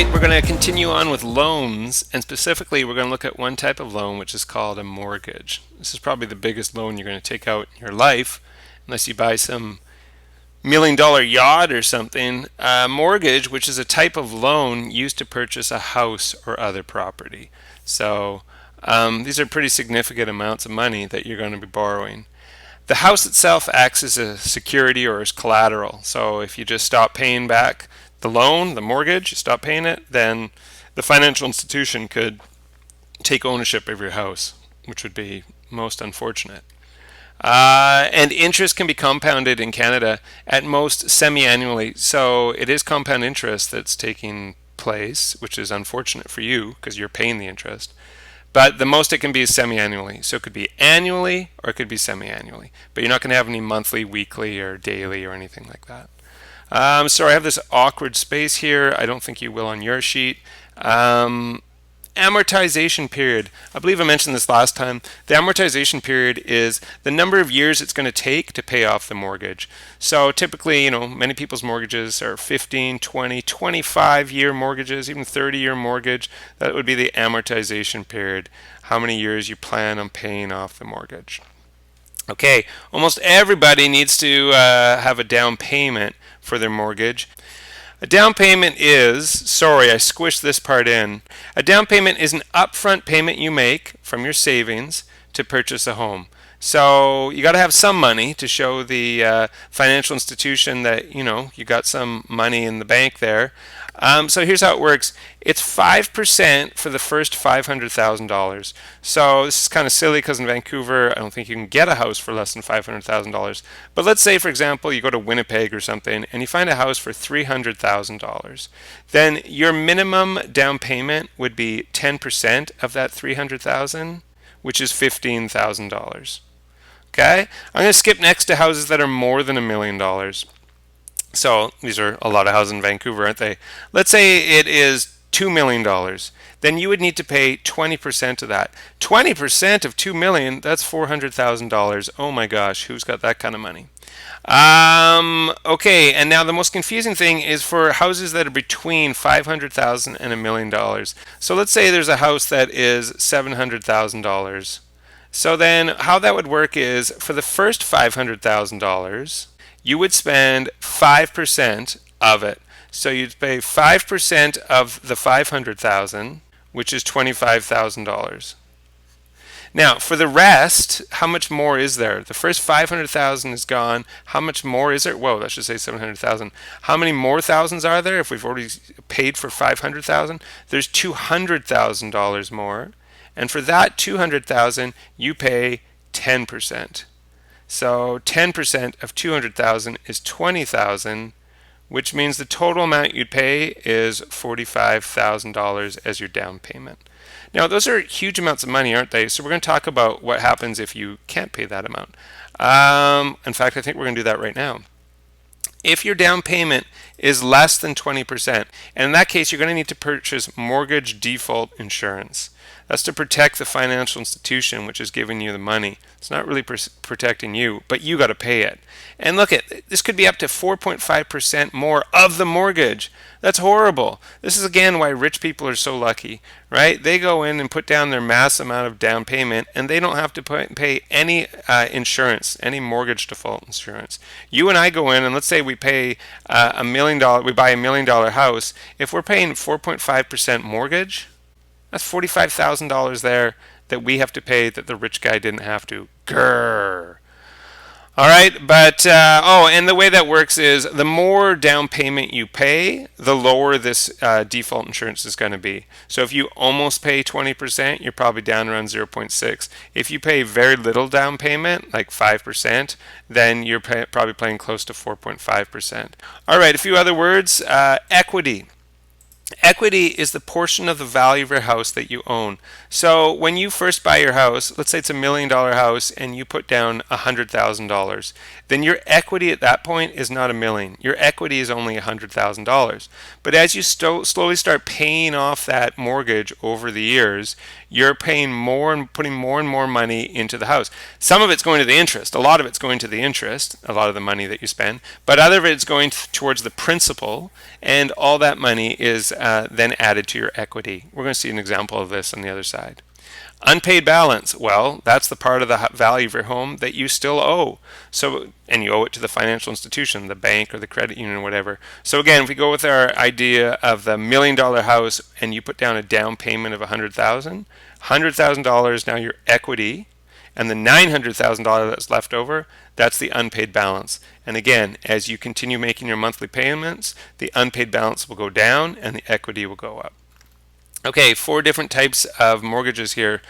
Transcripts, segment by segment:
right, we're going to continue on with loans, and specifically we're going to look at one type of loan which is called a mortgage. This is probably the biggest loan you're going to take out in your life, unless you buy some $1 million yacht or something. A mortgage, which is a type of loan used to purchase a house or other property. So these are pretty significant amounts of money that you're going to be borrowing. The house itself acts as a security or as collateral. So if you just stop paying back the loan, the mortgage, you stop paying it, then the financial institution could take ownership of your house, which would be most unfortunate. And interest can be compounded in Canada at most semi-annually. So it is compound interest that's taking place, which is unfortunate for you because you're paying the interest. But the most it can be is semi-annually. So it could be annually or it could be semi-annually. But you're not going to have any monthly, weekly, or daily or anything like that. Sorry, I have this awkward space here. I don't think you will on your sheet. Amortization period. I believe I mentioned this last time. The amortization period is the number of years it's going to take to pay off the mortgage. So typically, many people's mortgages are 15, 20, 25-year mortgages, even 30-year mortgage. That would be the amortization period, how many years you plan on paying off the mortgage. Okay, almost everybody needs to have a down payment for their mortgage. A down payment is, sorry, I squished this part in. A down payment is an upfront payment you make from your savings to purchase a home. So you got to have some money to show the financial institution that you got some money in the bank there. So here's how it works. It's 5% for the first $500,000. So this is kind of silly because in Vancouver, I don't think you can get a house for less than $500,000. But let's say, for example, you go to Winnipeg or something and you find a house for $300,000. Then your minimum down payment would be 10% of that $300,000, which is $15,000. Okay, I'm going to skip next to houses that are more than $1 million. So these are a lot of houses in Vancouver, aren't they? Let's say it is $2 million. Then you would need to pay 20% of that. 20% of $2 million, that's $400,000. Oh my gosh, who's got that kind of money? Okay, and now the most confusing thing is for houses that are between $500,000 and $1 million. So let's say there's a house that is $700,000. So then how that would work is for the first $500,000, you would spend 5% of it. So you'd pay 5% of the $500,000, which is $25,000. Now, for the rest, how much more is there? The first $500,000 is gone. How much more is there? Whoa, that should say $700,000. How many more thousands are there if we've already paid for $500,000? There's $200,000 more. And for that $200,000, you pay 10%. So 10% of $200,000 is $20,000, which means the total amount you'd pay is $45,000 as your down payment. Now, those are huge amounts of money, aren't they? So we're going to talk about what happens if you can't pay that amount. In fact, I think we're going to do that right now. If your down payment is less than 20%, and in that case, you're going to need to purchase mortgage default insurance. That's to protect the financial institution which is giving you the money. It's not really protecting you, but you got to pay it. And look this could be up to 4.5% more of the mortgage. That's horrible. This is again why rich people are so lucky, right? They go in and put down their mass amount of down payment and they don't have to pay any insurance, any mortgage default insurance. You and I go in and let's say we pay $1 million, we buy $1 million house. If we're paying 4.5% mortgage, that's $45,000 there that we have to pay that the rich guy didn't have to. Grrr. All right, but and the way that works is the more down payment you pay, the lower this default insurance is going to be. So if you almost pay 20%, you're probably down around 0.6. If you pay very little down payment, like 5%, then you're probably paying close to 4.5%. All right, a few other words. Equity. Equity is the portion of the value of your house that you own. So when you first buy your house, let's say it's $1 million house and you put down $100,000, then your equity at that point is not $1 million. Your equity is only $100,000. But as you slowly start paying off that mortgage over the years, you're paying more and putting more and more money into the house. Some of it's going to the interest. A lot of it's going to the interest, a lot of the money that you spend, but other of it's going towards the principal, and all that money is then added to your equity. We're going to see an example of this on the other side. Unpaid balance, well, that's the part of the value of your home that you still owe. So, and you owe it to the financial institution, the bank or the credit union or whatever. So again, if we go with our idea of the $1 million house and you put down a down payment of $100,000 now your equity, and the $900,000 that's left over, that's the unpaid balance. And again, as you continue making your monthly payments, the unpaid balance will go down and the equity will go up. Okay, 4 different types of mortgages here.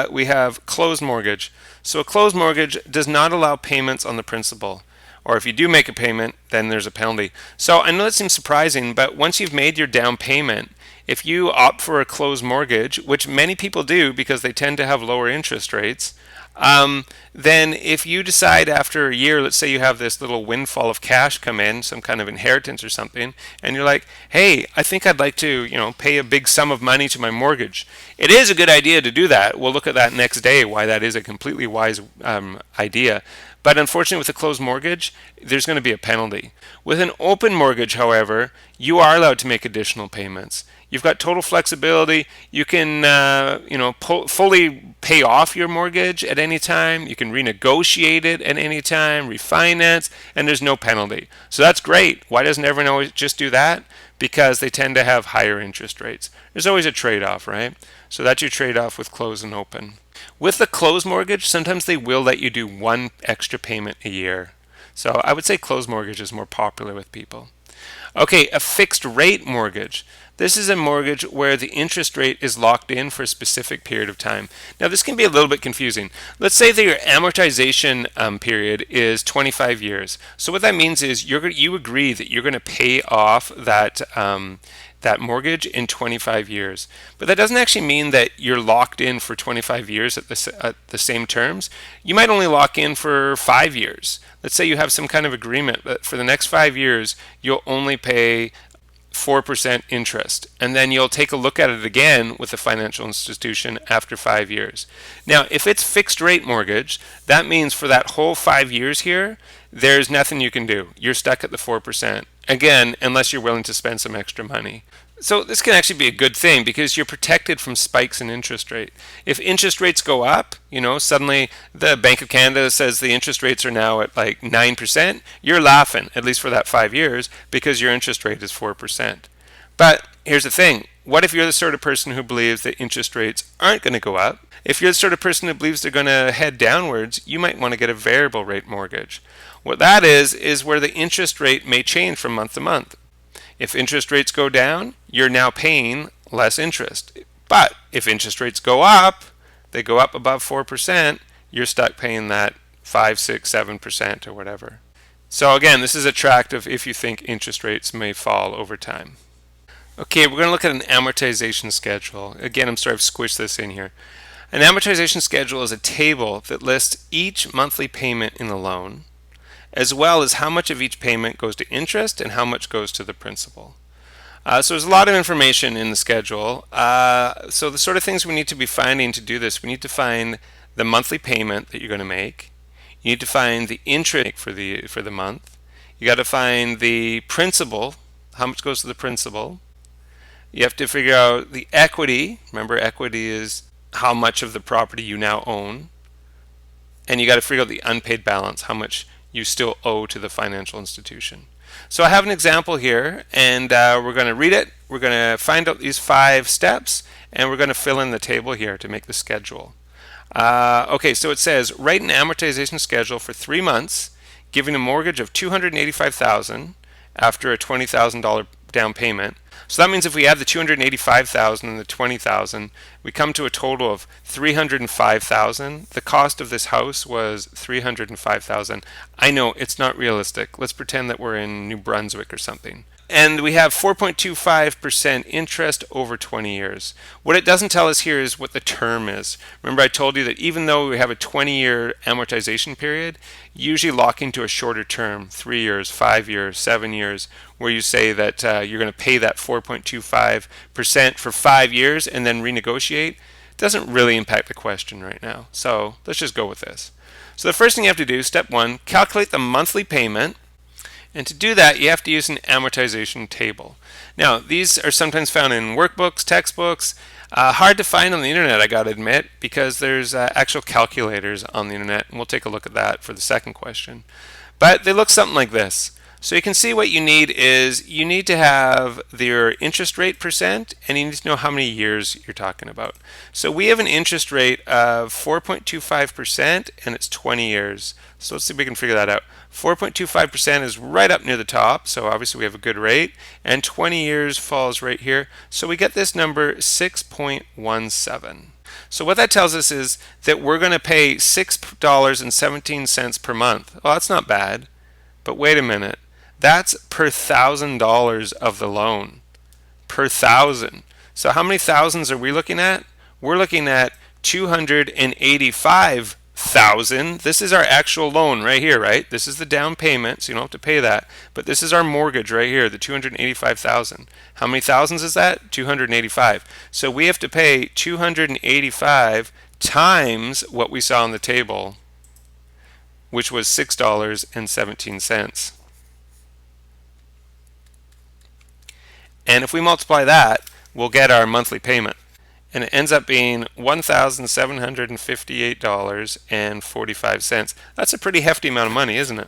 We have closed mortgage. So a closed mortgage does not allow payments on the principal. Or if you do make a payment, then there's a penalty. So I know that seems surprising, but once you've made your down payment, if you opt for a closed mortgage, which many people do because they tend to have lower interest rates, then if you decide after a year, let's say you have this little windfall of cash come in, some kind of inheritance or something, and you're like, hey, I think I'd like to, pay a big sum of money to my mortgage. It is a good idea to do that. We'll look at that next day, why that is a completely wise idea. But unfortunately, with a closed mortgage, there's going to be a penalty. With an open mortgage, however, you are allowed to make additional payments. You've got total flexibility. You can, fully pay off your mortgage at any time. You can renegotiate it at any time, refinance, and there's no penalty. So that's great. Why doesn't everyone always just do that? Because they tend to have higher interest rates. There's always a trade-off, right? So that's your trade-off with closed and open. With the closed mortgage, sometimes they will let you do one extra payment a year. So I would say closed mortgage is more popular with people. Okay, a fixed rate mortgage. This is a mortgage where the interest rate is locked in for a specific period of time. Now this can be a little bit confusing. Let's say that your amortization period is 25 years. So what that means is you agree that you're going to pay off that mortgage in 25 years. But that doesn't actually mean that you're locked in for 25 years at the same terms. You might only lock in for 5 years. Let's say you have some kind of agreement that for the next 5 years you'll only pay 4% interest, and then you'll take a look at it again with the financial institution after 5 years. Now, if it's fixed rate mortgage, that means for that whole 5 years here, there's nothing you can do. You're stuck at the 4%. Again, unless you're willing to spend some extra money. So this can actually be a good thing because you're protected from spikes in interest rate. If interest rates go up, suddenly the Bank of Canada says the interest rates are now at like 9%, you're laughing, at least for that 5 years, because your interest rate is 4%. But here's the thing. What if you're the sort of person who believes that interest rates aren't going to go up? If you're the sort of person who believes they're going to head downwards, you might want to get a variable rate mortgage. What that is where the interest rate may change from month to month. If interest rates go down, you're now paying less interest. But if interest rates go up, they go up above 4%, you're stuck paying that 5, 6, 7% or whatever. So again, this is attractive if you think interest rates may fall over time. Okay, we're going to look at an amortization schedule. Again, I'm sorry I've squished this in here. An amortization schedule is a table that lists each monthly payment in the loan, as well as how much of each payment goes to interest and how much goes to the principal. So there's a lot of information in the schedule. So the sort of things we need to be finding to do this, we need to find the monthly payment that you're going to make. You need to find the interest for the month. You got to find the principal, how much goes to the principal. You have to figure out the equity. Remember, equity is how much of the property you now own. And you got to figure out the unpaid balance, how much you still owe to the financial institution. So I have an example here, and we're going to read it. We're going to find out these 5 steps, and we're going to fill in the table here to make the schedule. Okay, so it says, write an amortization schedule for 3 months, giving a mortgage of $285,000 after a $20,000 down payment. So that means if we add the $285,000 and the $20,000, we come to a total of $305,000. The cost of this house was $305,000. I know it's not realistic. Let's pretend that we're in New Brunswick or something. And we have 4.25% interest over 20 years. What it doesn't tell us here is what the term is. Remember, I told you that even though we have a 20-year amortization period, usually locking to a shorter term, 3 years, 5 years, 7 years, where you say that you're going to pay that 4.25% for 5 years and then renegotiate, doesn't really impact the question right now. So let's just go with this. So the first thing you have to do, step 1, calculate the monthly payment. And to do that, you have to use an amortization table. Now, these are sometimes found in workbooks, textbooks. Hard to find on the internet, I gotta admit, because there's actual calculators on the internet, and we'll take a look at that for the second question. But they look something like this. So you can see what you need is you need to have your interest rate percent, and you need to know how many years you're talking about. So we have an interest rate of 4.25%, and it's 20 years. So let's see if we can figure that out. 4.25% is right up near the top, so obviously we have a good rate, and 20 years falls right here. So we get this number 6.17. So what that tells us is that we're going to pay $6.17 per month. Well, that's not bad, but wait a minute. That's per $1,000 of the loan. Per thousand. So how many thousands are we looking at? We're looking at 285,000. This is our actual loan right here, right? This is the down payment, so you don't have to pay that. But this is our mortgage right here, the 285,000. How many thousands is that? 285. So we have to pay 285 times what we saw on the table, which was $6.17. And if we multiply that, we'll get our monthly payment. And it ends up being $1,758.45. That's a pretty hefty amount of money, isn't it?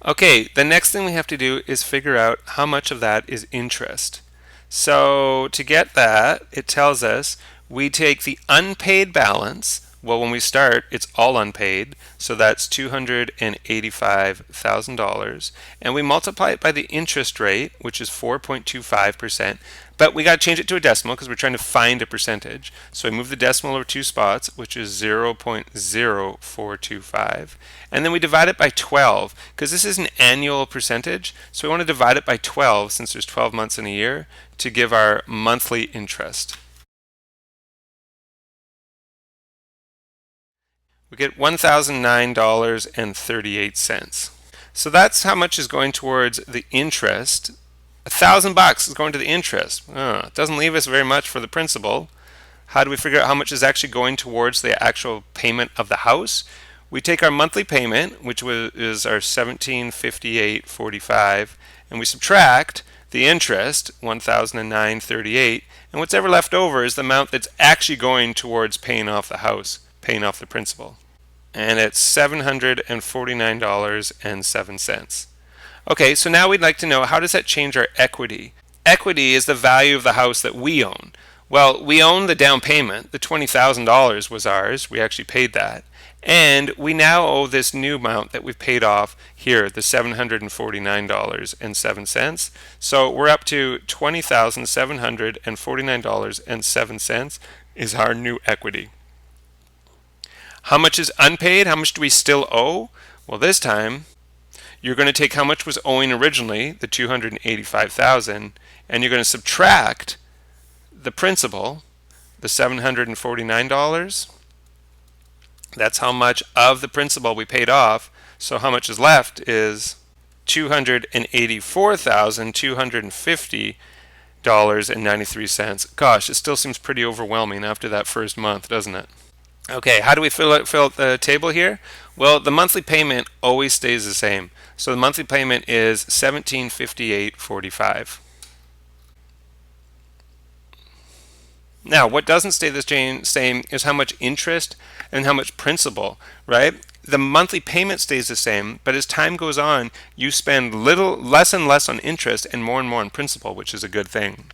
Okay, the next thing we have to do is figure out how much of that is interest. So to get that, it tells us we take the unpaid balance. Well, when we start, it's all unpaid, so that's $285,000, and we multiply it by the interest rate, which is 4.25%, but we got to change it to a decimal because we're trying to find a percentage. So we move the decimal over 2 spots, which is 0.0425, and then we divide it by 12, because this is an annual percentage, so we want to divide it by 12, since there's 12 months in a year, to give our monthly interest. We get $1,009.38. So that's how much is going towards the interest. $1,000 is going to the interest. It doesn't leave us very much for the principal. How do we figure out how much is actually going towards the actual payment of the house? We take our monthly payment, which is our $1,758.45, and we subtract the interest, $1,009.38, and what's ever left over is the amount that's actually going towards paying off the house, paying off the principal. And it's $749.07. Okay, so now we'd like to know, how does that change our equity? Equity is the value of the house that we own. Well, we own the down payment. The $20,000 was ours. We actually paid that. And we now owe this new amount that we've paid off here, the $749.07. So we're up to $20,749.07 is our new equity. How much is unpaid? How much do we still owe? Well, this time you're going to take how much was owing originally, the $285,000, and you're going to subtract the principal, the $749. That's how much of the principal we paid off. So how much is left is $284,250.93. Gosh, it still seems pretty overwhelming after that first month, doesn't it? Okay, how do we fill out the table here? Well, the monthly payment always stays the same. So the monthly payment is $1,758.45. Now, what doesn't stay the same is how much interest and how much principal, right? The monthly payment stays the same, but as time goes on, you spend less and less on interest and more on principal, which is a good thing.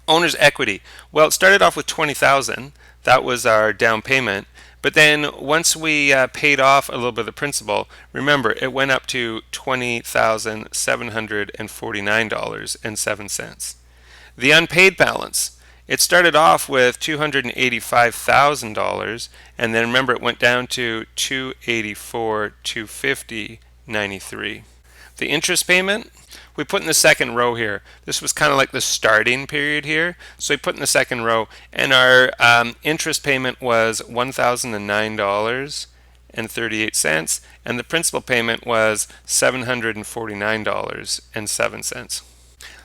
Owner's equity. Well, it started off with $20,000. That was our down payment. But then once we paid off a little bit of the principal, remember, it went up to $20,749.07. The unpaid balance. It started off with $285,000, and then remember it went down to $284,250.93. The interest payment, we put in the second row here. This was kind of like the starting period here, so we put in the second row, and our interest payment was $1,009.38, and the principal payment was $749.07.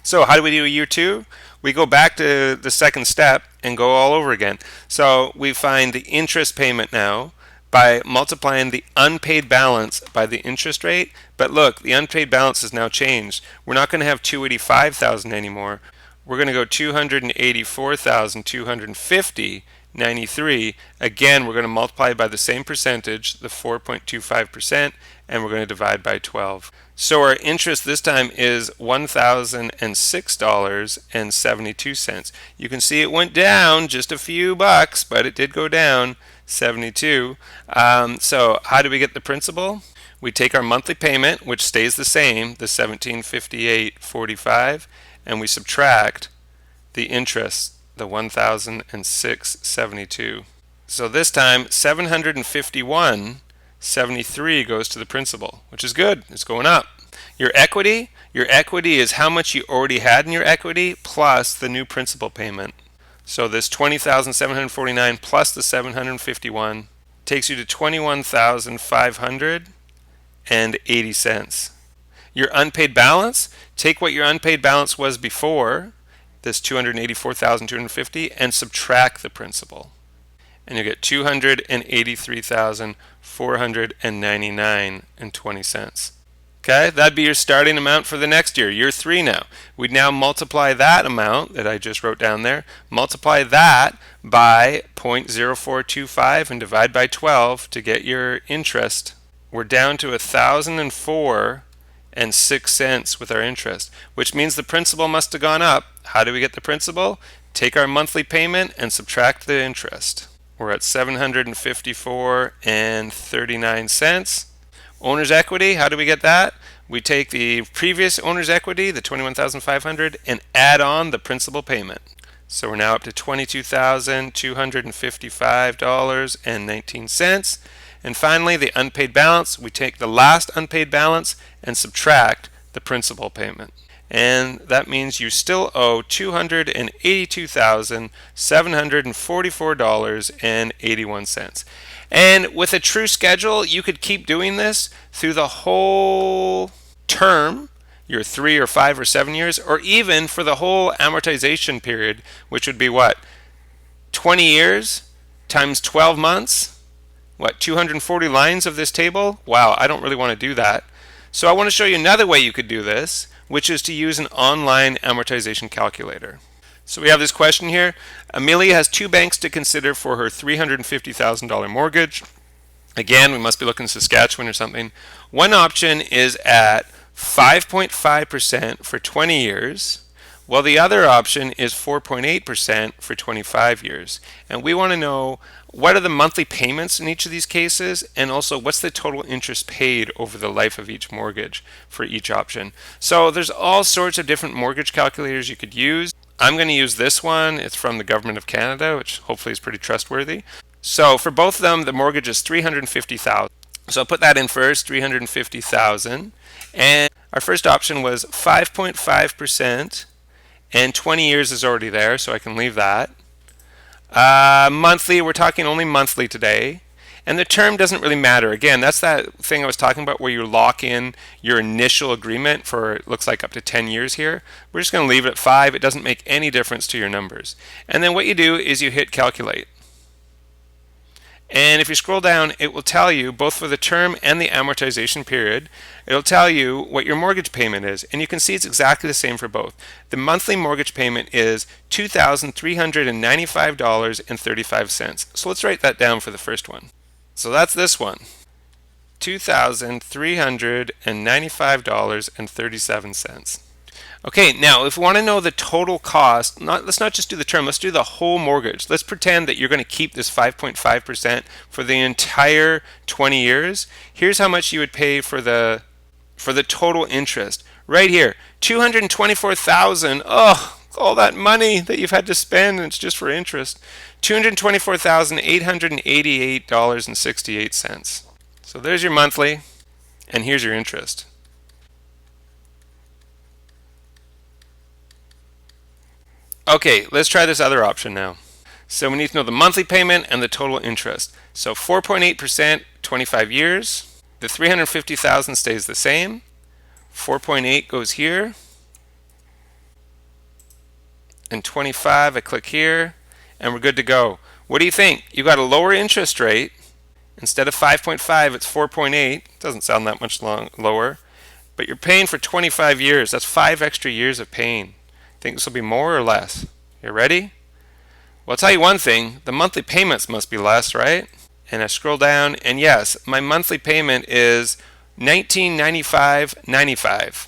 So how do we do year 2? We go back to the second step and go all over again. So we find the interest payment now, by multiplying the unpaid balance by the interest rate. But look, the unpaid balance has now changed. We're not going to have 285,000 anymore. We're going to go 284,250.93. Again, we're going to multiply by the same percentage, the 4.25%, and we're going to divide by 12. So our interest this time is $1,006.72. You can see it went down just a few bucks, but it did go down 72. So how do we get the principal? We take our monthly payment, which stays the same, the $1,758.45, and we subtract the interest, the $1,006.72. So this time, $751.73 goes to the principal, which is good. It's going up. Your equity is how much you already had in your equity plus the new principal payment. So this $20,749 plus the $751 takes you to $21,580. Your unpaid balance, take what your unpaid balance was before, this $284,250, and subtract the principal. And you get $283,499.20. Okay, that'd be your starting amount for the next year, year 3 now. We'd now multiply that amount that I just wrote down there, multiply that by 0.0425 and divide by 12 to get your interest. We're down to $1,004.06 with our interest, which means the principal must have gone up. How do we get the principal? Take our monthly payment and subtract the interest. We're at $754.39. Owner's equity, how do we get that? We take the previous owner's equity, the $21,500, and add on the principal payment. So we're now up to $22,255.19. And finally, the unpaid balance, we take the last unpaid balance and subtract the principal payment. And that means you still owe $282,744.81. And with a true schedule, you could keep doing this through the whole term, your 3 or 5 or 7 years, or even for the whole amortization period, which would be what? 20 years times 12 months? What, 240 lines of this table? Wow, I don't really want to do that. So I want to show you another way you could do this, which is to use an online amortization calculator. So we have this question here. Amelia has 2 banks to consider for her $350,000 mortgage. Again, we must be looking at Saskatchewan or something. One option is at 5.5% for 20 years, while the other option is 4.8% for 25 years. And we want to know what are the monthly payments in each of these cases, and also what's the total interest paid over the life of each mortgage for each option. So there's all sorts of different mortgage calculators you could use. I'm going to use this one. It's from the Government of Canada, which hopefully is pretty trustworthy. So for both of them, the mortgage is $350,000. So I'll put that in first, $350,000. And our first option was 5.5%, and 20 years is already there, so I can leave that. Monthly, we're talking only monthly today. And the term doesn't really matter. Again, that's that thing I was talking about where you lock in your initial agreement for, it looks like up to 10 years here. We're just going to leave it at 5. It doesn't make any difference to your numbers. And then what you do is you hit calculate. And if you scroll down, it will tell you, both for the term and the amortization period, it'll tell you what your mortgage payment is. And you can see it's exactly the same for both. The monthly mortgage payment is $2,395.35. So let's write that down for the first one. So that's this one, $2,395.37. Okay, now if we want to know the total cost, let's not just do the term, let's do the whole mortgage. Let's pretend that you're going to keep this 5.5% for the entire 20 years. Here's how much you would pay for the total interest. Right here, $224,000. Oh, all that money that you've had to spend, and it's just for interest. $224,888.68. So there's your monthly, and here's your interest. Okay, let's try this other option now. So we need to know the monthly payment and the total interest. So 4.8%, 25 years. The $350,000 stays the same. 4.8 goes here. And 25, I click here, and we're good to go. What do you think? You got a lower interest rate Instead of 5.5, it's 4.8. Doesn't sound that much lower. But you're paying for 25 years. That's 5 extra years of paying. Think this will be more or less? You ready? Well, I'll tell you one thing. The monthly payments must be less, right? And I scroll down, and yes, my monthly payment is $1995.95.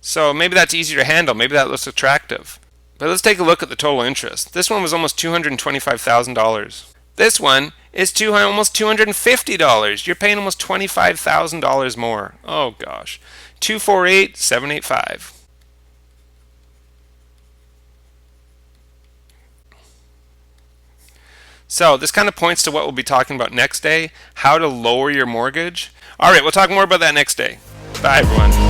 So maybe that's easier to handle. Maybe that looks attractive. But let's take a look at the total interest. This one was almost $225,000. This one is almost $250. You're paying almost $25,000 more. Oh gosh. 248,785. So this kind of points to what we'll be talking about next day, how to lower your mortgage. All right, we'll talk more about that next day. Bye, everyone.